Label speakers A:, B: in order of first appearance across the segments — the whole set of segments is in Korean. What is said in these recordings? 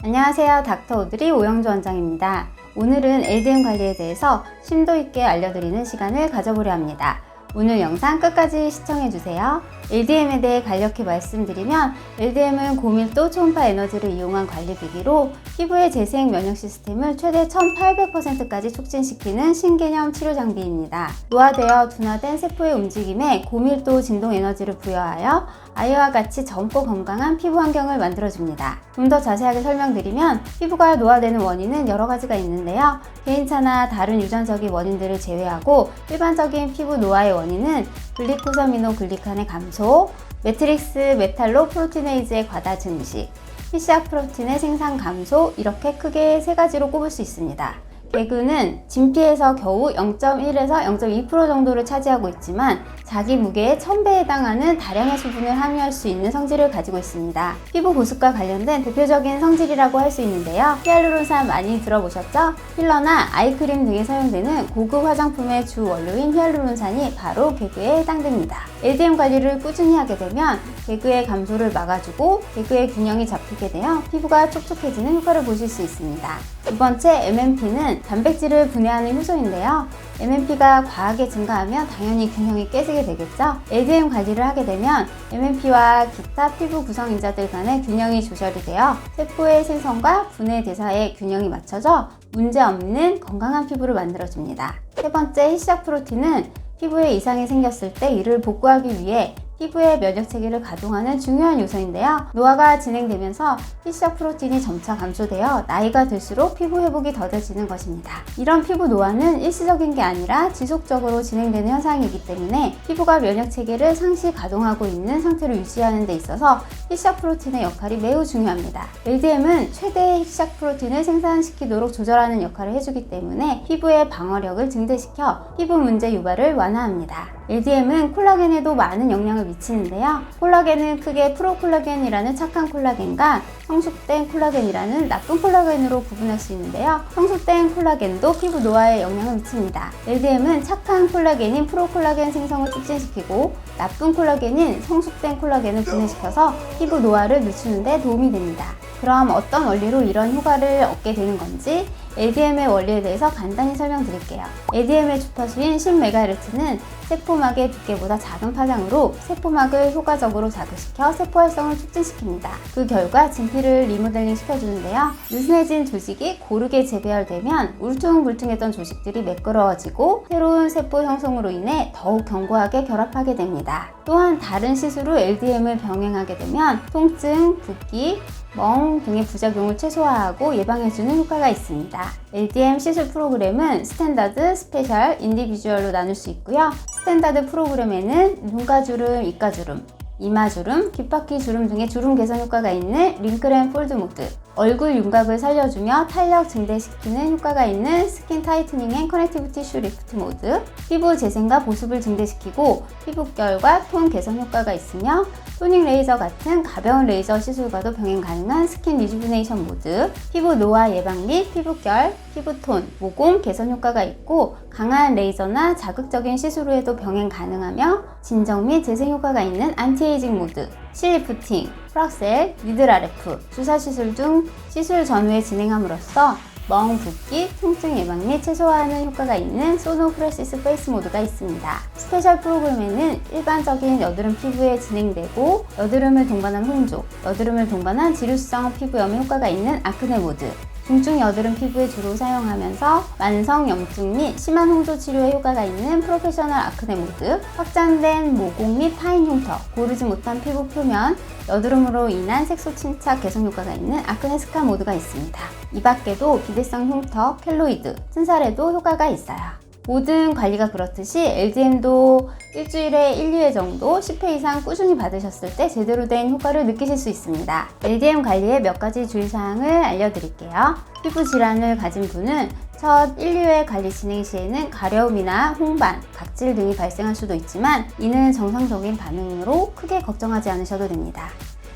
A: 안녕하세요. 닥터 오드리 오영주 원장입니다. 오늘은 LDM 관리에 대해서 심도 있게 알려드리는 시간을 가져보려 합니다. 오늘 영상 끝까지 시청해주세요. LDM에 대해 간략히 말씀드리면 LDM은 고밀도 초음파 에너지를 이용한 관리기기로 피부의 재생 면역 시스템을 최대 1800%까지 촉진시키는 신개념 치료 장비입니다. 노화되어 둔화된 세포의 움직임에 고밀도 진동 에너지를 부여하여 아이와 같이 젊고 건강한 피부 환경을 만들어줍니다. 좀 더 자세하게 설명드리면 피부가 노화되는 원인은 여러 가지가 있는데요. 개인차나 다른 유전적인 원인들을 제외하고 일반적인 피부 노화의 원인은 글리코사미노글리칸의 감소, 매트릭스 메탈로 프로티네이즈의 과다 증식, 피시약 프로틴의 생산 감소, 이렇게 크게 세 가지로 꼽을 수 있습니다. 개그는 진피에서 겨우 0.1에서 0.2% 정도를 차지하고 있지만 자기 무게의 1000배에 해당하는 다량의 수분을 함유할 수 있는 성질을 가지고 있습니다. 피부 보습과 관련된 대표적인 성질이라고 할 수 있는데요. 히알루론산 많이 들어보셨죠? 필러나 아이크림 등에 사용되는 고급 화장품의 주 원료인 히알루론산이 바로 개그에 해당됩니다. LDM 관리를 꾸준히 하게 되면 개그의 감소를 막아주고 개그의 균형이 잡히게 되어 피부가 촉촉해지는 효과를 보실 수 있습니다. 두 번째, MMP는 단백질을 분해하는 효소인데요. MMP가 과하게 증가하면 당연히 균형이 깨지게 되겠죠. LDM 관리를 하게 되면 MMP와 기타 피부 구성인자들 간의 균형이 조절이 되어 세포의 생성과 분해 대사의 균형이 맞춰져 문제없는 건강한 피부를 만들어줍니다. 세 번째, 희시약 프로틴은 피부에 이상이 생겼을 때 이를 복구하기 위해 피부의 면역 체계를 가동하는 중요한 요소인데요. 노화가 진행되면서 희시약 프로틴이 점차 감소되어 나이가 들수록 피부 회복이 더뎌지는 것입니다. 이런 피부 노화는 일시적인 게 아니라 지속적으로 진행되는 현상이기 때문에 피부가 면역 체계를 상시 가동하고 있는 상태로 유지하는 데 있어서 희시약 프로틴의 역할이 매우 중요합니다. LDM은 최대의 희시약 프로틴을 생산시키도록 조절하는 역할을 해주기 때문에 피부의 방어력을 증대시켜 피부 문제 유발을 완화합니다. LDM은 콜라겐에도 많은 영향을 미치는데요. 콜라겐은 크게 프로콜라겐이라는 착한 콜라겐과 성숙된 콜라겐이라는 나쁜 콜라겐으로 구분할 수 있는데요. 성숙된 콜라겐도 피부 노화에 영향을 미칩니다. LDM은 착한 콜라겐인 프로콜라겐 생성을 촉진시키고 나쁜 콜라겐인 성숙된 콜라겐을 분해시켜서 피부 노화를 늦추는 데 도움이 됩니다. 그럼 어떤 원리로 이런 효과를 얻게 되는 건지 LDM의 원리에 대해서 간단히 설명드릴게요. LDM의 주파수인 10MHz는 세포막의 두께보다 작은 파장으로 세포막을 효과적으로 자극시켜 세포 활성을 촉진시킵니다. 그 결과 진피를 리모델링 시켜주는데요. 느슨해진 조직이 고르게 재배열되면 울퉁불퉁했던 조직들이 매끄러워지고 새로운 세포 형성으로 인해 더욱 견고하게 결합하게 됩니다. 또한 다른 시술로 LDM을 병행하게 되면 통증, 붓기, 멍 등의 부작용을 최소화하고 예방해주는 효과가 있습니다. LDM 시술 프로그램은 스탠다드, 스페셜, 인디비주얼로 나눌 수 있고요. 스탠다드 프로그램에는 눈가주름, 입가주름, 이마주름, 귓바퀴 주름 등의 주름 개선 효과가 있는 링클 앤 폴드 모드, 얼굴 윤곽을 살려주며 탄력 증대시키는 효과가 있는 스킨 타이트닝 앤 커넥티브 티슈 리프트 모드, 피부 재생과 보습을 증대시키고 피부결과 톤 개선 효과가 있으며 토닝 레이저 같은 가벼운 레이저 시술과도 병행 가능한 스킨 리주브네이션 모드, 피부 노화 예방 및 피부결, 피부톤, 모공 개선 효과가 있고 강한 레이저나 자극적인 시술 후에도 병행 가능하며 진정 및 재생 효과가 있는 안티에이징 모드, 실리프팅, 프락셀, 니들 RF, 주사 시술 등 시술 전후에 진행함으로써 멍, 붓기, 통증 예방 및 최소화하는 효과가 있는 소노프레시스 페이스 모드가 있습니다. 스페셜 프로그램에는 일반적인 여드름 피부에 진행되고 여드름을 동반한 홍조, 여드름을 동반한 지루성 피부염에 효과가 있는 아크네 모드, 중증 여드름 피부에 주로 사용하면서 만성 염증 및 심한 홍조 치료에 효과가 있는 프로페셔널 아크네 모드, 확장된 모공 및 파인 흉터, 고르지 못한 피부 표면, 여드름으로 인한 색소 침착 개선 효과가 있는 아크네 스카 모드가 있습니다. 이 밖에도 비대성 흉터, 켈로이드, 튼살에도 효과가 있어요. 모든 관리가 그렇듯이 LDM도 일주일에 1, 2회 정도 10회 이상 꾸준히 받으셨을 때 제대로 된 효과를 느끼실 수 있습니다. LDM 관리의 몇 가지 주의사항을 알려드릴게요. 피부 질환을 가진 분은 첫 1, 2회 관리 진행 시에는 가려움이나 홍반, 각질 등이 발생할 수도 있지만 이는 정상적인 반응으로 크게 걱정하지 않으셔도 됩니다.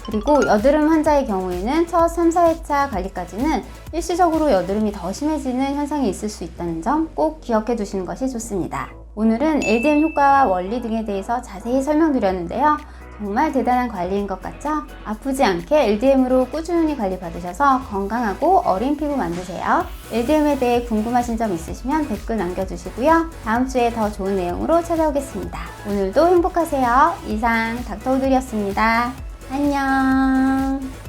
A: 그리고 여드름 환자의 경우에는 첫 3, 4회차 관리까지는 일시적으로 여드름이 더 심해지는 현상이 있을 수 있다는 점 꼭 기억해 두시는 것이 좋습니다. 오늘은 LDM 효과와 원리 등에 대해서 자세히 설명드렸는데요. 정말 대단한 관리인 것 같죠? 아프지 않게 LDM으로 꾸준히 관리 받으셔서 건강하고 어린 피부 만드세요. LDM에 대해 궁금하신 점 있으시면 댓글 남겨주시고요. 다음 주에 더 좋은 내용으로 찾아오겠습니다. 오늘도 행복하세요. 이상 닥터우들이었습니다. 안녕.